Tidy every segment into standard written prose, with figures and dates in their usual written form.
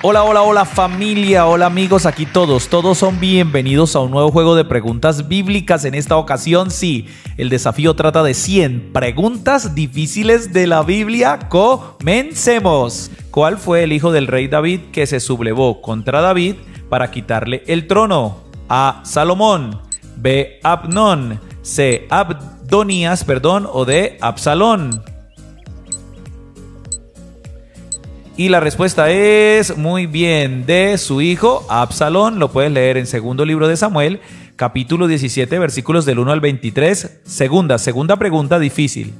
Hola, hola, hola familia, hola amigos, aquí todos son bienvenidos a un nuevo juego de preguntas bíblicas. En esta ocasión sí, el desafío trata de 100 preguntas difíciles de la Biblia. Comencemos. ¿Cuál fue el hijo del rey David que se sublevó contra David para quitarle el trono? A. Salomón, B. Abnón, C. Abdonías, o D. Absalón. Y la respuesta es muy bien, de su hijo Absalón. Lo puedes leer en segundo libro de Samuel, capítulo 17, versículos del 1 al 23. Segunda pregunta difícil.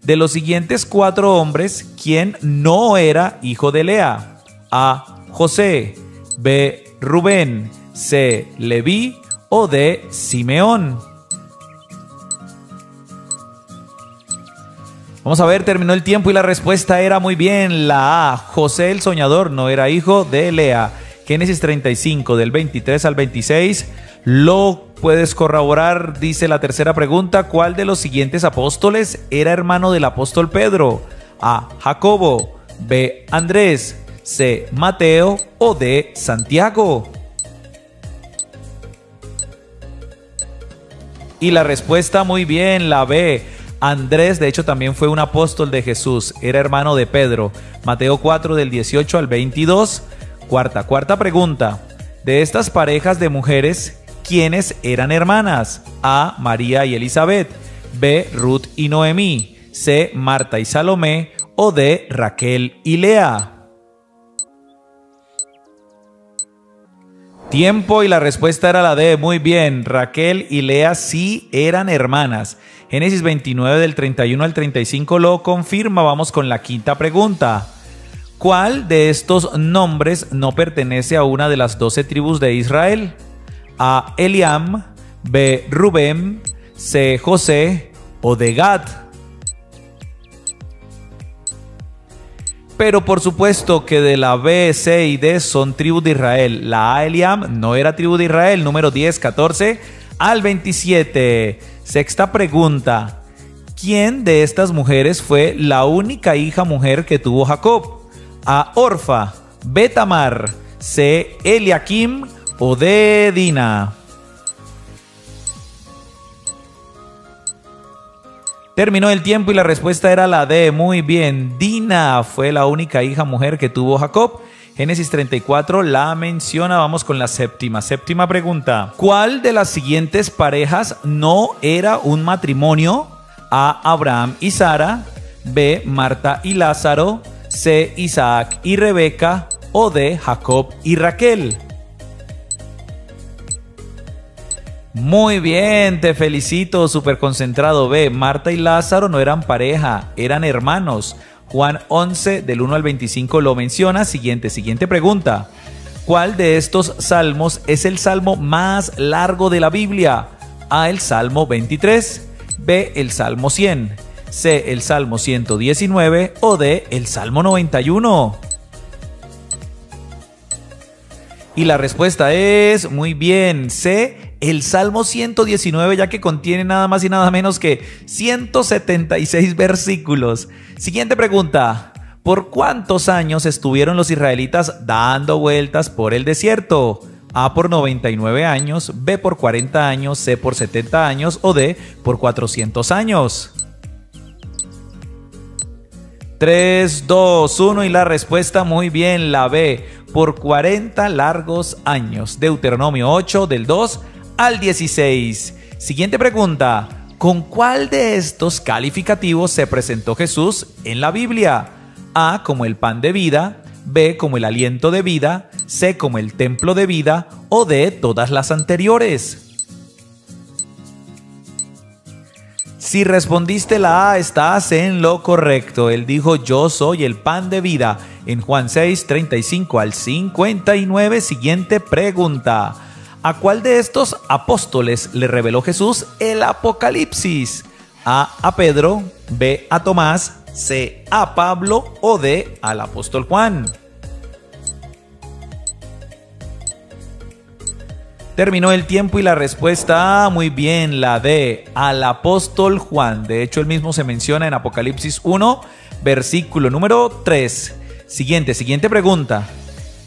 De los siguientes 4 hombres, ¿quién no era hijo de Lea? A. José, B. Rubén, C. Leví o D. Simeón. Vamos a ver, terminó el tiempo y la respuesta era muy bien, la A. José el soñador no era hijo de Lea. Génesis 35, del 23 al 26. Lo puedes corroborar, dice la tercera pregunta. ¿Cuál de los siguientes apóstoles era hermano del apóstol Pedro? A. Jacobo, B. Andrés, C. Mateo o D. Santiago. Y la respuesta muy bien, la B. Andrés, de hecho, también fue un apóstol de Jesús, era hermano de Pedro. Mateo 4, del 18 al 22. Cuarta pregunta. De estas parejas de mujeres, ¿quiénes eran hermanas? A. María y Elizabeth, B. Ruth y Noemí, C. Marta y Salomé o D. Raquel y Lea. Tiempo y la respuesta era la D. Muy bien, Raquel y Lea sí eran hermanas. Génesis 29 del 31 al 35 lo confirma. Vamos con la quinta pregunta. ¿Cuál de estos nombres no pertenece a una de las 12 tribus de Israel? A. Eliam, B. Rubén, C. José o D. Gad. Pero por supuesto que de la B, C y D son tribus de Israel. La A, Eliam, no era tribu de Israel. Número 10, 14 al 27. Sexta pregunta. ¿Quién de estas mujeres fue la única hija mujer que tuvo Jacob? A. Orfa, B. Tamar, C. Eliakim o D. Dina. Terminó el tiempo y la respuesta era la D. Muy bien, Dina fue la única hija mujer que tuvo Jacob. Génesis 34 la menciona. Vamos con la séptima pregunta. ¿Cuál de las siguientes parejas no era un matrimonio? A. Abraham y Sara, B. Marta y Lázaro, C. Isaac y Rebeca o D. Jacob y Raquel. Muy bien, te felicito, súper concentrado. B. Marta y Lázaro no eran pareja, eran hermanos. Juan 11, del 1 al 25 lo menciona. Siguiente pregunta. ¿Cuál de estos salmos es el salmo más largo de la Biblia? A. El Salmo 23, B. El Salmo 100, C. El Salmo 119 o D. El Salmo 91. Y la respuesta es muy bien, C. El Salmo 119, ya que contiene nada más y nada menos que 176 versículos. Siguiente pregunta. ¿Por cuántos años estuvieron los israelitas dando vueltas por el desierto? A. Por 99 años, B. Por 40 años, C. Por 70 años o D. Por 400 años. 3, 2, 1 y la respuesta muy bien, la B. Por 40 largos años. Deuteronomio 8, del 2 al 16. Siguiente pregunta. ¿Con cuál de estos calificativos se presentó Jesús en la Biblia? A. Como el pan de vida, B. Como el aliento de vida, C. Como el templo de vida o D. Todas las anteriores. Si respondiste la A, estás en lo correcto. Él dijo: yo soy el pan de vida, en Juan 6, 35 al 59. Siguiente pregunta. ¿A cuál de estos apóstoles le reveló Jesús el Apocalipsis? A Pedro, B. A Tomás, C. A Pablo o D. al apóstol Juan. Terminó el tiempo y la respuesta, muy bien, la D, al apóstol Juan. De hecho, él mismo se menciona en Apocalipsis 1, versículo número 3. Siguiente pregunta.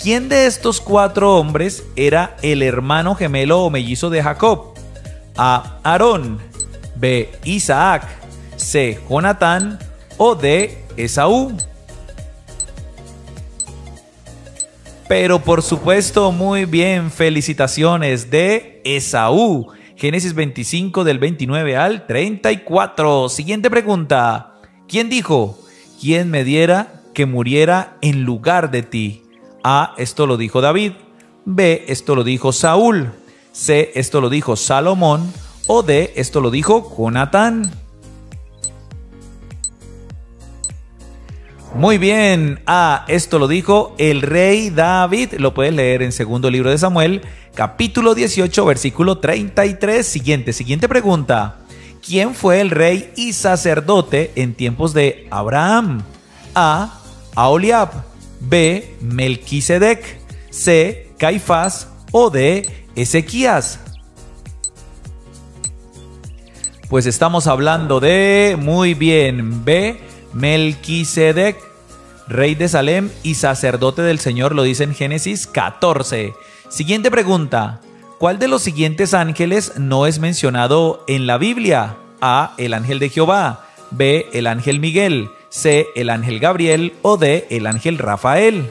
¿Quién de estos 4 hombres era el hermano gemelo o mellizo de Jacob? A. Aarón, B. Isaac, C. Jonatán o D. Esaú. Pero por supuesto, muy bien, felicitaciones, de Esaú. Génesis 25 del 29 al 34. Siguiente pregunta. ¿Quién dijo? ¿Quién me diera que muriera en lugar de ti? A. Esto lo dijo David. B. Esto lo dijo Saúl. C. Esto lo dijo Salomón. O D. Esto lo dijo Jonatán. Muy bien. A. Esto lo dijo el rey David. Lo puedes leer en segundo libro de Samuel, capítulo 18, versículo 33. Siguiente pregunta. ¿Quién fue el rey y sacerdote en tiempos de Abraham? A. Aholiab. B. Melquisedec. C. Caifás o D. Ezequías. Pues estamos hablando de, muy bien, B. Melquisedec, rey de Salem y sacerdote del Señor, lo dice en Génesis 14. Siguiente pregunta. ¿Cuál de los siguientes ángeles no es mencionado en la Biblia? A. El ángel de Jehová. B. El ángel Miguel. C. El ángel Gabriel o D. El ángel Rafael.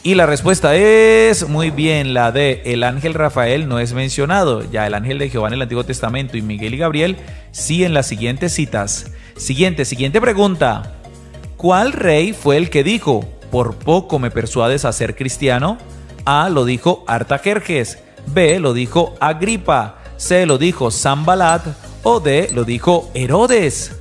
Y la respuesta es, muy bien, la D. El ángel Rafael no es mencionado. Ya el ángel de Jehová en el Antiguo Testamento y Miguel y Gabriel sí en las siguientes citas. Siguiente pregunta. ¿Cuál rey fue el que dijo, por poco me persuades a ser cristiano? A. Lo dijo Artajerjes. B. Lo dijo Agripa. C. Lo dijo Sanbalat. O D. Lo dijo Herodes.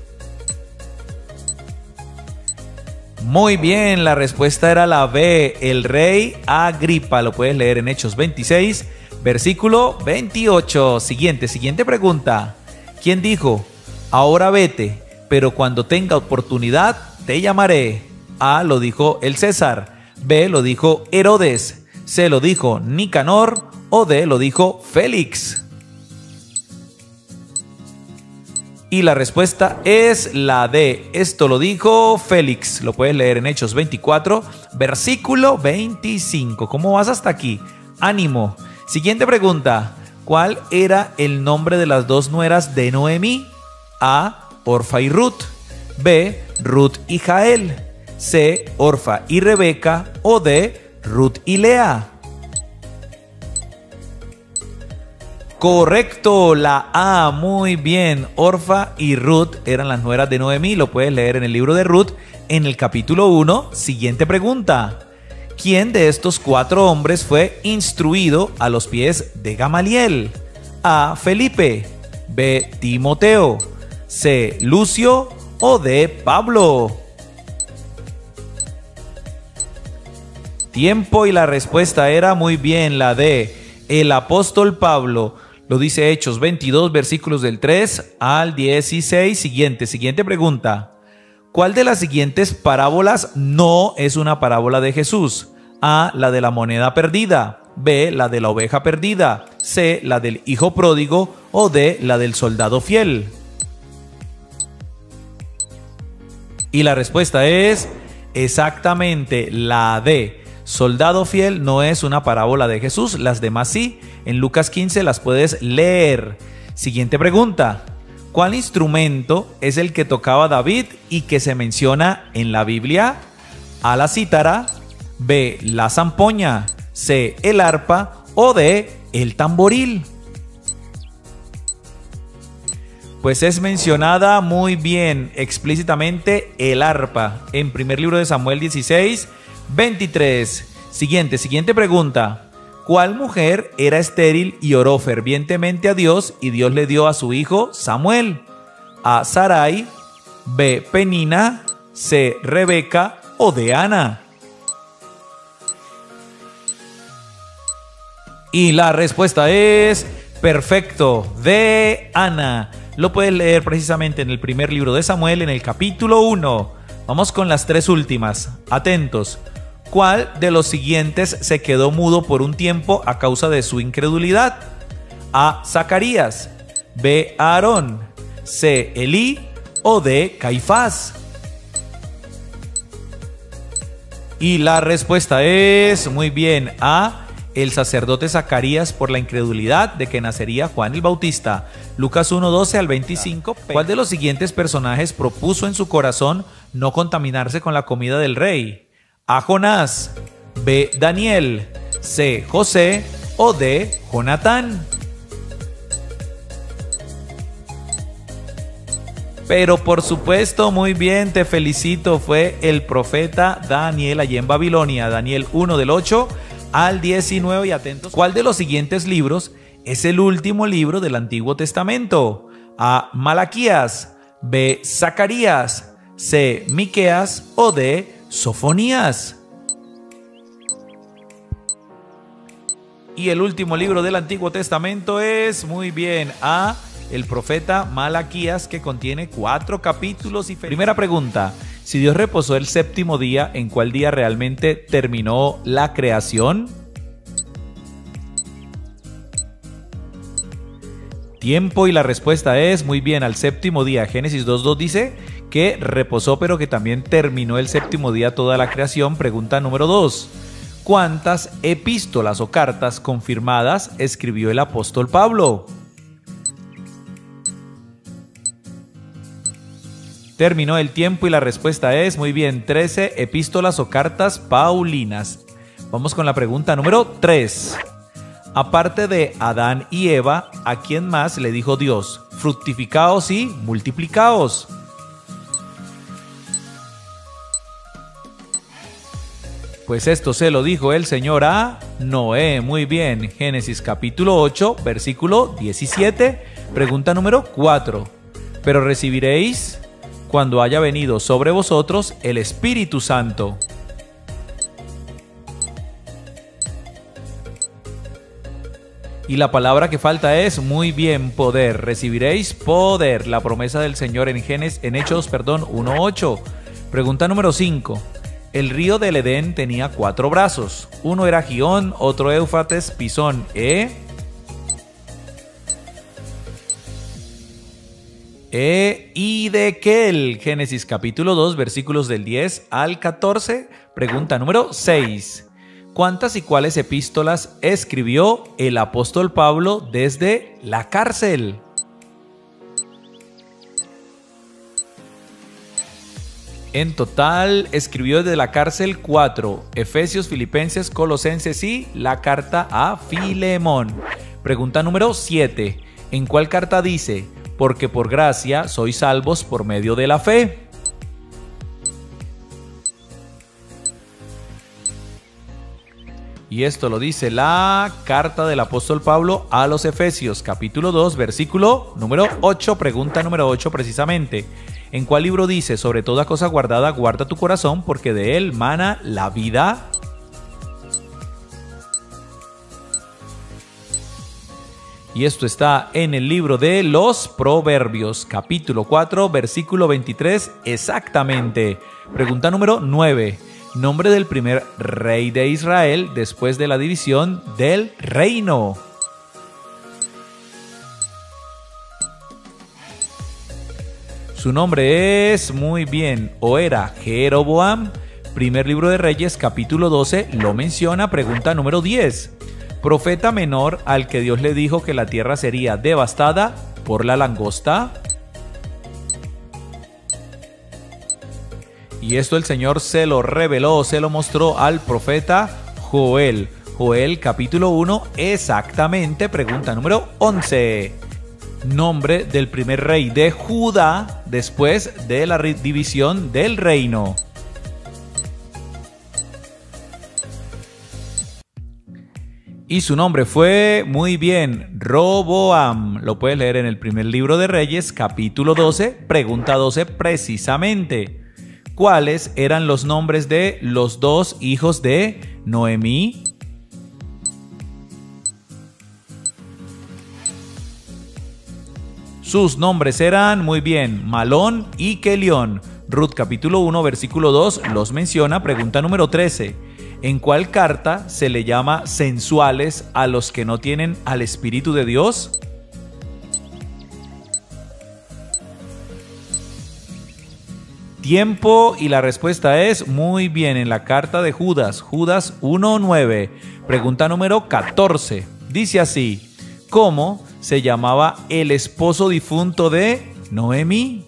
Muy bien, la respuesta era la B, el rey Agripa. Lo puedes leer en Hechos 26, versículo 28. Siguiente pregunta. ¿Quién dijo? Ahora vete, pero cuando tenga oportunidad te llamaré. A. Lo dijo el César. B. Lo dijo Herodes. C. Lo dijo Nicanor. O D. Lo dijo Félix. Y la respuesta es la D. Esto lo dijo Félix. Lo puedes leer en Hechos 24, versículo 25. ¿Cómo vas hasta aquí? Ánimo. Siguiente pregunta. ¿Cuál era el nombre de las 2 nueras de Noemí? A. Orfa y Ruth. B. Ruth y Jael. C. Orfa y Rebeca. O D. Ruth y Lea. Correcto, la A, muy bien. Orfa y Ruth eran las nueras de Noemí. Lo puedes leer en el libro de Ruth, en el capítulo 1. Siguiente pregunta. ¿Quién de estos 4 hombres fue instruido a los pies de Gamaliel? A. Felipe. B. Timoteo. C. Lucio. O D. Pablo. Tiempo y la respuesta era muy bien la D. El apóstol Pablo. Lo dice Hechos 22, versículos del 3 al 16. Siguiente pregunta. ¿Cuál de las siguientes parábolas no es una parábola de Jesús? A. La de la moneda perdida. B. La de la oveja perdida. C. La del hijo pródigo. O D. La del soldado fiel. Y la respuesta es exactamente la D. Soldado fiel no es una parábola de Jesús, las demás sí. En Lucas 15 las puedes leer. Siguiente pregunta. ¿Cuál instrumento es el que tocaba David y que se menciona en la Biblia? A. La cítara. B. La zampoña. C. El arpa. O D. El tamboril. Pues es mencionada muy bien, explícitamente, el arpa. En primer libro de Samuel 16, 23. Siguiente pregunta. ¿Cuál mujer era estéril y oró fervientemente a Dios y Dios le dio a su hijo Samuel? A. Sarai. B. Penina. C. Rebeca. O D. Ana. Y la respuesta es perfecto, de Ana. Lo puedes leer precisamente en el primer libro de Samuel, en el capítulo 1. Vamos con las 3 últimas. Atentos. ¿Cuál de los siguientes se quedó mudo por un tiempo a causa de su incredulidad? A. Zacarías. B. Aarón. C. Elí. O D. Caifás. Y la respuesta es, muy bien, A, el sacerdote Zacarías por la incredulidad de que nacería Juan el Bautista. Lucas 1:12 al 25. ¿Cuál de los siguientes personajes propuso en su corazón no contaminarse con la comida del rey? A, Jonás, B, Daniel, C, José o D, Jonatán. Pero por supuesto, muy bien, te felicito, fue el profeta Daniel allí en Babilonia. Daniel 1 del 8 al 19 y atentos. ¿Cuál de los siguientes libros es el último libro del Antiguo Testamento? A, Malaquías, B, Zacarías, C, Miqueas o D, Sofonías. Y el último libro del Antiguo Testamento es, muy bien, A, el profeta Malaquías, que contiene 4 capítulos. Y primera pregunta, si Dios reposó el séptimo día, ¿en cuál día realmente terminó la creación? Tiempo, y la respuesta es, muy bien, al séptimo día. Génesis 2:2 dice que reposó, pero que también terminó el séptimo día toda la creación. Pregunta número 2. ¿Cuántas epístolas o cartas confirmadas escribió el apóstol Pablo? Terminó el tiempo y la respuesta es, muy bien, 13 epístolas o cartas paulinas. Vamos con la pregunta número 3. Aparte de Adán y Eva, ¿a quién más le dijo Dios? Fructificaos y multiplicaos. Pues esto se lo dijo el Señor a Noé. Muy bien, Génesis capítulo 8, versículo 17. Pregunta número 4. Pero recibiréis cuando haya venido sobre vosotros el Espíritu Santo. Y la palabra que falta es, muy bien, poder. Recibiréis poder, la promesa del Señor en Hechos 1:8. Pregunta número 5. El río del Edén tenía 4 brazos. Uno era Gihón, otro Éufrates, Pisón. Y de Kel. Génesis capítulo 2, versículos del 10 al 14. Pregunta número 6. ¿Cuántas y cuáles epístolas escribió el apóstol Pablo desde la cárcel? En total escribió desde la cárcel 4, Efesios, Filipenses, Colosenses y la carta a Filemón. Pregunta número 7. ¿En cuál carta dice, porque por gracia sois salvos por medio de la fe? Y esto lo dice la carta del apóstol Pablo a los Efesios, capítulo 2, versículo número 8, pregunta número 8 precisamente. ¿En cuál libro dice, sobre toda cosa guardada, guarda tu corazón, porque de él mana la vida? Y esto está en el libro de los Proverbios, capítulo 4, versículo 23, exactamente. Pregunta número 9. Nombre del primer rey de Israel después de la división del reino. Su nombre es, muy bien, o era Jeroboam. Primer libro de Reyes, capítulo 12, lo menciona. Pregunta número 10. Profeta menor al que Dios le dijo que la tierra sería devastada por la langosta. Y esto el Señor se lo reveló, se lo mostró al profeta Joel. Joel capítulo 1, exactamente. Pregunta número 11. Nombre del primer rey de Judá después de la división del reino. Y su nombre fue, muy bien, Roboam. Lo puedes leer en el primer libro de Reyes, capítulo 12, pregunta 12 precisamente. ¿Cuáles eran los nombres de los 2 hijos de Noemí? Sus nombres eran, muy bien, Malón y Kelión. Ruth capítulo 1, versículo 2 los menciona. Pregunta número 13. ¿En cuál carta se le llama sensuales a los que no tienen al Espíritu de Dios? Tiempo y la respuesta es muy bien en la carta de Judas, Judas 1:9. Pregunta número 14. Dice así: ¿cómo se llamaba el esposo difunto de Noemí?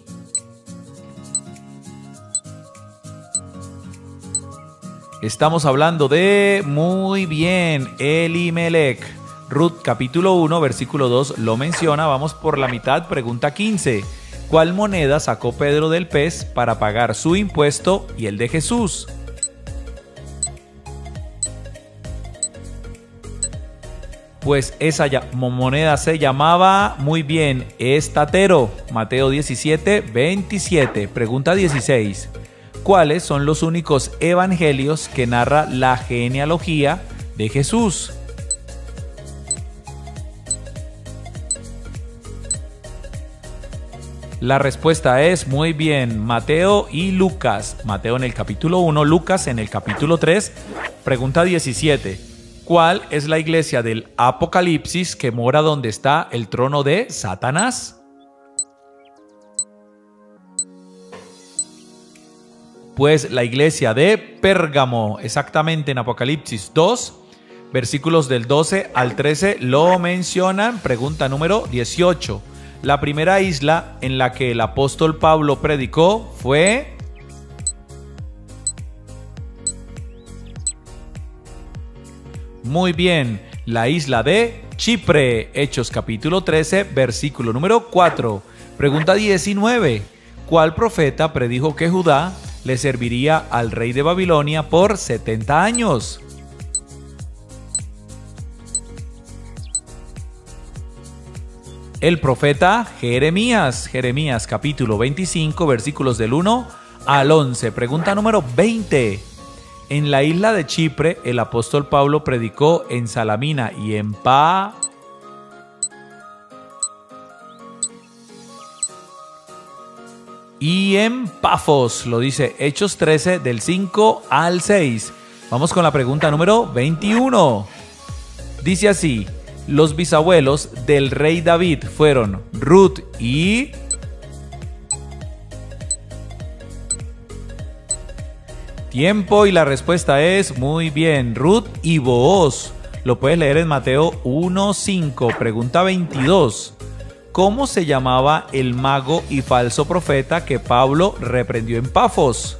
Estamos hablando de, muy bien, Elimelech. Ruth capítulo 1, versículo 2 lo menciona. Vamos por la mitad, pregunta 15. ¿Cuál moneda sacó Pedro del pez para pagar su impuesto y el de Jesús? Pues esa moneda se llamaba, muy bien, estatero. Mateo 17, 27. Pregunta 16. ¿Cuáles son los únicos evangelios que narra la genealogía de Jesús? La respuesta es muy bien, Mateo y Lucas. Mateo en el capítulo 1, Lucas en el capítulo 3. Pregunta 17. ¿Cuál es la iglesia del Apocalipsis que mora donde está el trono de Satanás? Pues la iglesia de Pérgamo, exactamente en Apocalipsis 2, versículos del 12 al 13 lo mencionan. Pregunta número 18. La primera isla en la que el apóstol Pablo predicó fue... Muy bien, la isla de Chipre. Hechos capítulo 13, versículo número 4. Pregunta 19. ¿Cuál profeta predijo que Judá le serviría al rey de Babilonia por 70 años? El profeta Jeremías. Jeremías capítulo 25, versículos del 1 al 11. Pregunta número 20. En la isla de Chipre, el apóstol Pablo predicó en Salamina y en Pafos, lo dice Hechos 13 del 5 al 6. Vamos con la pregunta número 21. Dice así: los bisabuelos del rey David fueron Ruth y... Tiempo y la respuesta es muy bien, Ruth y Booz. Lo puedes leer en Mateo 1:5. Pregunta 22. ¿Cómo se llamaba el mago y falso profeta que Pablo reprendió en Pafos?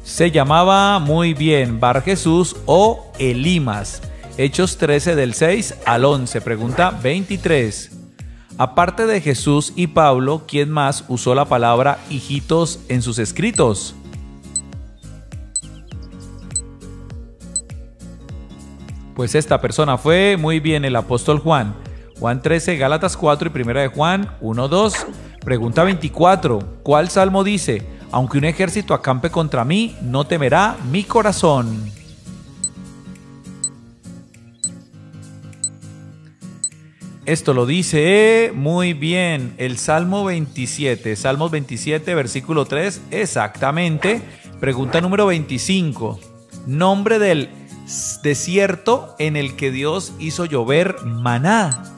Se llamaba muy bien Bar Jesús o Elimas. Hechos 13 del 6 al 11. Pregunta 23. Aparte de Jesús y Pablo, ¿quién más usó la palabra hijitos en sus escritos? Pues esta persona fue, muy bien, el apóstol Juan. Juan 13, Gálatas 4 y 1 de Juan 1:2. Pregunta 24. ¿Cuál salmo dice: aunque un ejército acampe contra mí, no temerá mi corazón? Esto lo dice muy bien el Salmo 27. Salmos 27, versículo 3, exactamente. Pregunta número 25. Nombre del desierto en el que Dios hizo llover maná.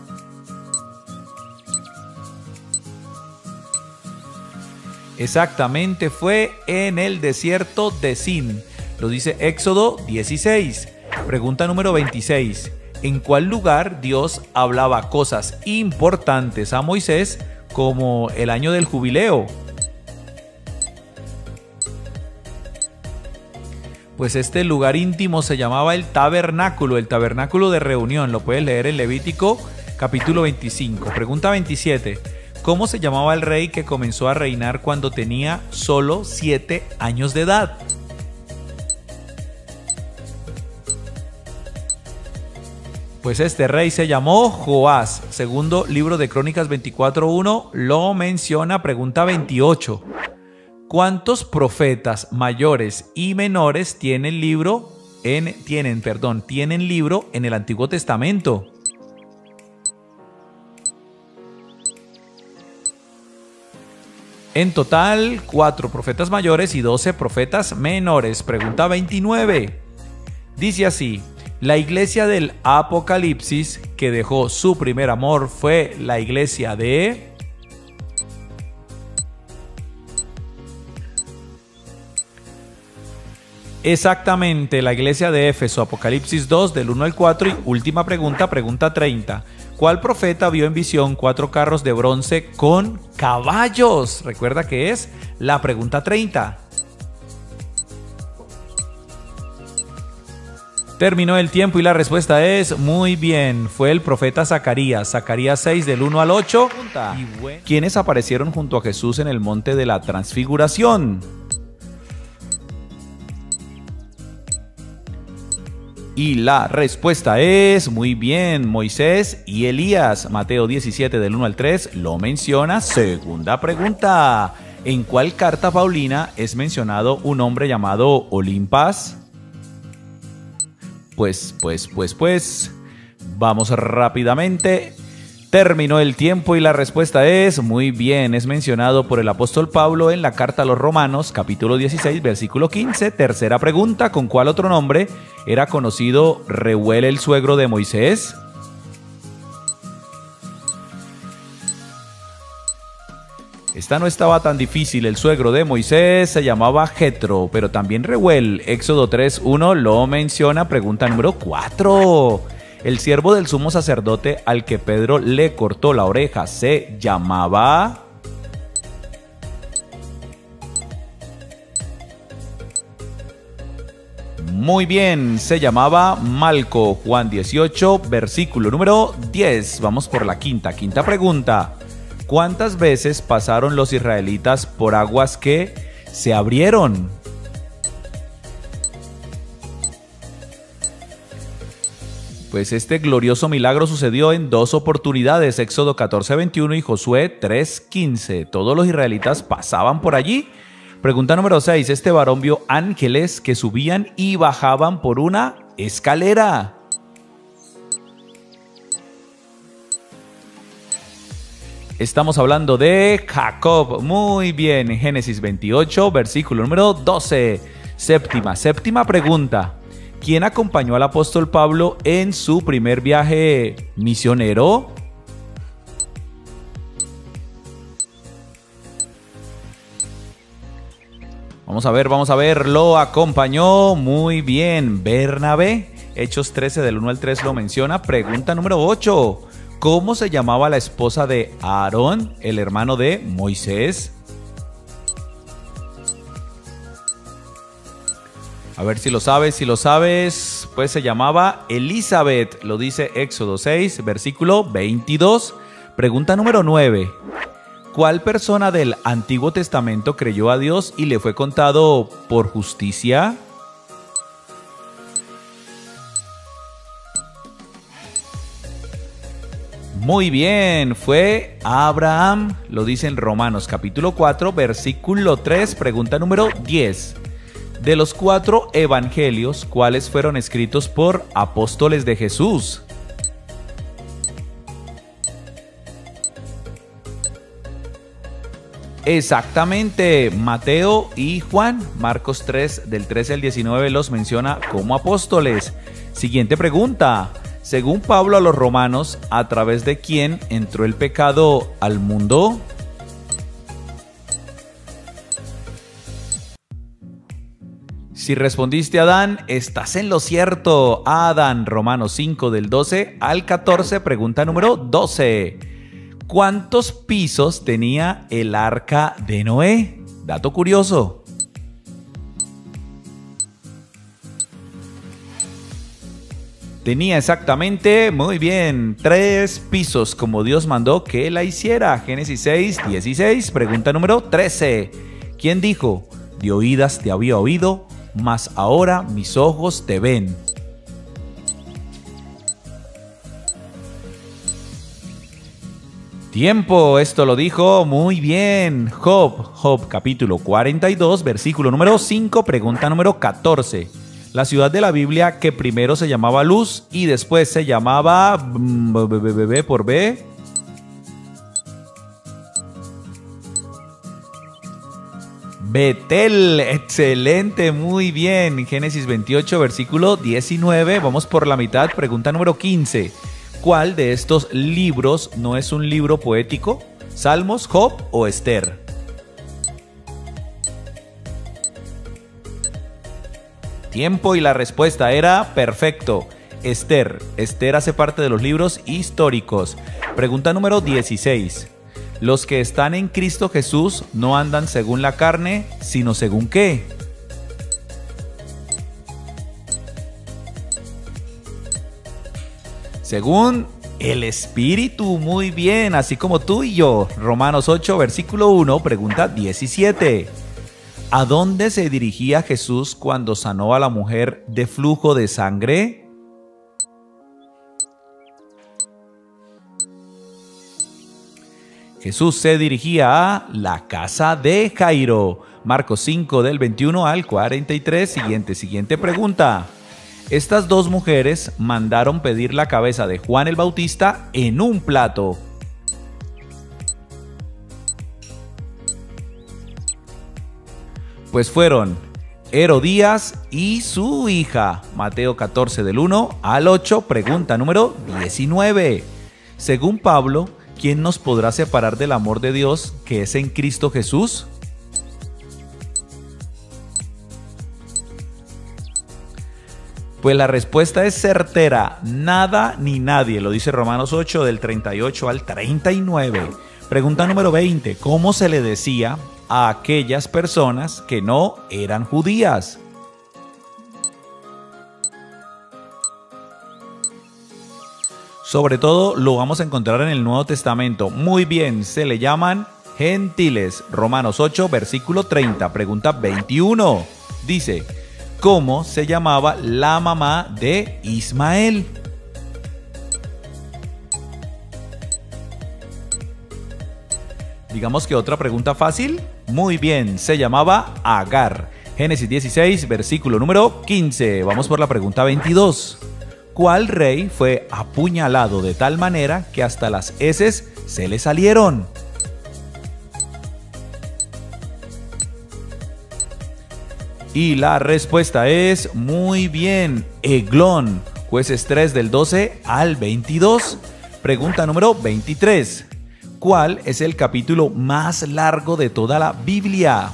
Exactamente, fue en el desierto de Sin. Lo dice Éxodo 16. Pregunta número 26. ¿En cuál lugar Dios hablaba cosas importantes a Moisés como el año del jubileo? Pues este lugar íntimo se llamaba el tabernáculo de reunión. Lo puedes leer en Levítico capítulo 25. Pregunta 27. ¿Cómo se llamaba el rey que comenzó a reinar cuando tenía solo 7 años de edad? Pues este rey se llamó Joás. Segundo libro de Crónicas 24:1 lo menciona. Pregunta 28. ¿Cuántos profetas mayores y menores tienen libro en el Antiguo Testamento? En total, 4 profetas mayores y 12 profetas menores. Pregunta 29. Dice así: La iglesia del Apocalipsis que dejó su primer amor fue la iglesia de... Exactamente, la iglesia de Éfeso, Apocalipsis 2, del 1 al 4. Y última pregunta, pregunta 30. ¿Cuál profeta vio en visión 4 carros de bronce con caballos? Recuerda que es la pregunta 30. Terminó el tiempo y la respuesta es muy bien. Fue el profeta Zacarías. Zacarías 6 del 1 al 8. ¿Quiénes aparecieron junto a Jesús en el monte de la Transfiguración? Y la respuesta es muy bien, Moisés y Elías. Mateo 17 del 1 al 3 lo menciona. Segunda pregunta. ¿En cuál carta paulina es mencionado un hombre llamado Olimpas? Pues, vamos rápidamente. Terminó el tiempo y la respuesta es muy bien. Es mencionado por el apóstol Pablo en la carta a los Romanos, capítulo 16, versículo 15. Tercera pregunta, ¿con cuál otro nombre era conocido Reuel, el suegro de Moisés? Esta no estaba tan difícil. El suegro de Moisés se llamaba Jetro, pero también Reuel. Éxodo 3:1 lo menciona. Pregunta número 4. El siervo del sumo sacerdote al que Pedro le cortó la oreja se llamaba... Muy bien, se llamaba Malco. Juan 18, versículo número 10. Vamos por la quinta pregunta. ¿Cuántas veces pasaron los israelitas por aguas que se abrieron? Pues este glorioso milagro sucedió en 2 oportunidades, Éxodo 14:21 y Josué 3:15. Todos los israelitas pasaban por allí. Pregunta número 6. Este varón vio ángeles que subían y bajaban por una escalera. Estamos hablando de Jacob. Muy bien, Génesis 28, versículo número 12. Séptima pregunta. ¿Quién acompañó al apóstol Pablo en su primer viaje misionero? Vamos a ver, lo acompañó muy bien Bernabé. Hechos 13 del 1 al 3 lo menciona. Pregunta número 8. ¿Cómo se llamaba la esposa de Aarón, el hermano de Moisés? A ver si lo sabes, pues se llamaba Elizabeth, lo dice Éxodo 6, versículo 22. Pregunta número 9. ¿Cuál persona del Antiguo Testamento creyó a Dios y le fue contado por justicia? Muy bien, fue Abraham, lo dice en Romanos capítulo 4, versículo 3, pregunta número 10. De los 4 evangelios, ¿cuáles fueron escritos por apóstoles de Jesús? Exactamente, Mateo y Juan. Marcos 3, del 13 al 19 los menciona como apóstoles. Siguiente pregunta. Según Pablo a los romanos, ¿a través de quién entró el pecado al mundo? Si respondiste Adán, estás en lo cierto. Adán, Romanos 5 del 12 al 14, pregunta número 12. ¿Cuántos pisos tenía el arca de Noé? Dato curioso. Tenía exactamente, muy bien, 3 pisos como Dios mandó que la hiciera. Génesis 6, 16, pregunta número 13. ¿Quién dijo? De oídas te había oído, mas ahora mis ojos te ven. Tiempo, esto lo dijo muy bien Job capítulo 42, versículo número 5, pregunta número 14. La ciudad de la Biblia que primero se llamaba Luz y después se llamaba por B. Betel, excelente, muy bien. Génesis 28, versículo 19, vamos por la mitad, pregunta número 15. ¿Cuál de estos libros no es un libro poético? ¿Salmos, Job o Esther? Tiempo y la respuesta era perfecto. Esther. Esther hace parte de los libros históricos. Pregunta número 16. Los que están en Cristo Jesús no andan según la carne, sino según ¿qué? Según el Espíritu, muy bien, así como tú y yo. Romanos 8, versículo 1, pregunta 17. ¿A dónde se dirigía Jesús cuando sanó a la mujer de flujo de sangre? Jesús se dirigía a la casa de Jairo. Marcos 5 del 21 al 43. Siguiente pregunta. Estas dos mujeres mandaron pedir la cabeza de Juan el Bautista en un plato. Pues fueron Herodías y su hija. Mateo 14 del 1 al 8, pregunta número 19. Según Pablo, ¿quién nos podrá separar del amor de Dios que es en Cristo Jesús? Pues la respuesta es certera, nada ni nadie, lo dice Romanos 8 del 38 al 39. Pregunta número 20, ¿cómo se le decía a aquellas personas que no eran judías? Sobre todo lo vamos a encontrar en el Nuevo Testamento. Muy bien, se le llaman gentiles. Romanos 8, versículo 30, pregunta 21. Dice, ¿cómo se llamaba la mamá de Ismael? Digamos que otra pregunta fácil. Muy bien, se llamaba Agar. Génesis 16, versículo número 15. Vamos por la pregunta 22. ¿Cuál rey fue apuñalado de tal manera que hasta las heces se le salieron? Y la respuesta es muy bien, Eglón. Jueces 3 del 12 al 22. Pregunta número 23. ¿Cuál es el capítulo más largo de toda la Biblia?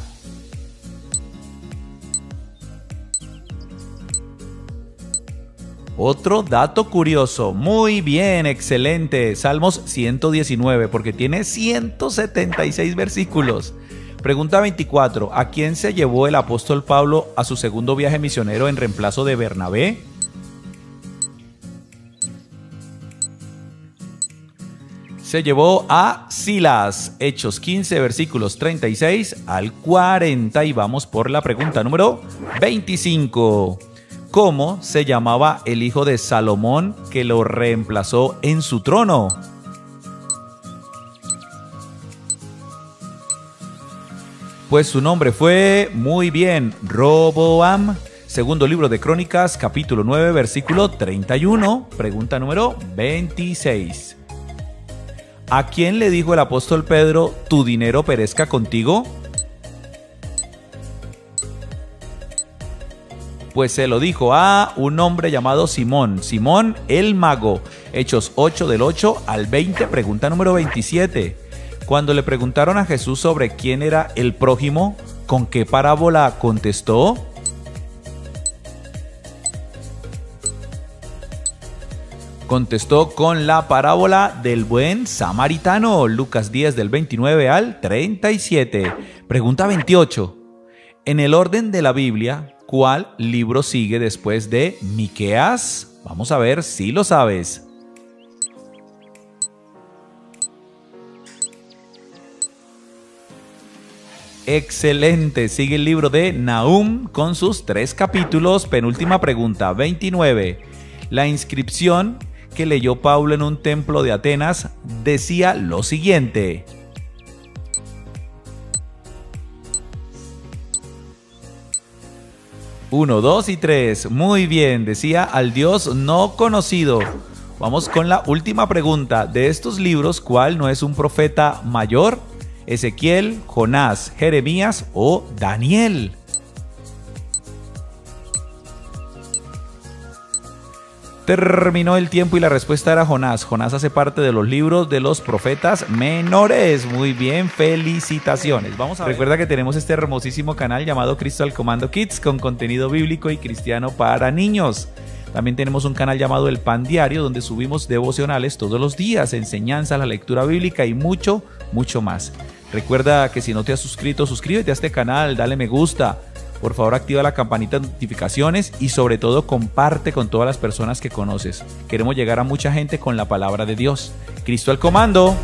Otro dato curioso, muy bien, excelente, Salmos 119, porque tiene 176 versículos. Pregunta 24, ¿a quién se llevó el apóstol Pablo a su segundo viaje misionero en reemplazo de Bernabé? Se llevó a Silas, Hechos 15, versículos 36 al 40, y vamos por la pregunta número 25. ¿Cómo se llamaba el hijo de Salomón que lo reemplazó en su trono? Pues su nombre fue, muy bien, Roboam. Segundo libro de Crónicas, capítulo 9, versículo 31. Pregunta número 26. ¿A quién le dijo el apóstol Pedro, tu dinero perezca contigo? Pues se lo dijo a un hombre llamado Simón, Simón el mago. Hechos 8 del 8 al 20, pregunta número 27. Cuando le preguntaron a Jesús sobre quién era el prójimo, ¿con qué parábola contestó? Contestó con la parábola del buen samaritano, Lucas 10 del 29 al 37. Pregunta 28. En el orden de la Biblia, ¿cuál libro sigue después de Miqueas? Vamos a ver si lo sabes. Excelente, sigue el libro de Nahum con sus 3 capítulos. Penúltima pregunta, 29. La inscripción que leyó Pablo en un templo de Atenas decía lo siguiente. Uno, dos y tres. Muy bien, decía al Dios no conocido. Vamos con la última pregunta. De estos libros, ¿cuál no es un profeta mayor? Ezequiel, Jonás, Jeremías o Daniel. Terminó el tiempo y la respuesta era Jonás. Jonás hace parte de los libros de los profetas menores. Muy bien, felicitaciones. Vamos a ver. Recuerda que tenemos este hermosísimo canal llamado Cristo al Comando Kids con contenido bíblico y cristiano para niños. También tenemos un canal llamado El Pan Diario donde subimos devocionales todos los días, enseñanza, la lectura bíblica y mucho, mucho más. Recuerda que si no te has suscrito, suscríbete a este canal, dale me gusta. Por favor, activa la campanita de notificaciones y sobre todo comparte con todas las personas que conoces. Queremos llegar a mucha gente con la palabra de Dios. Cristo al comando.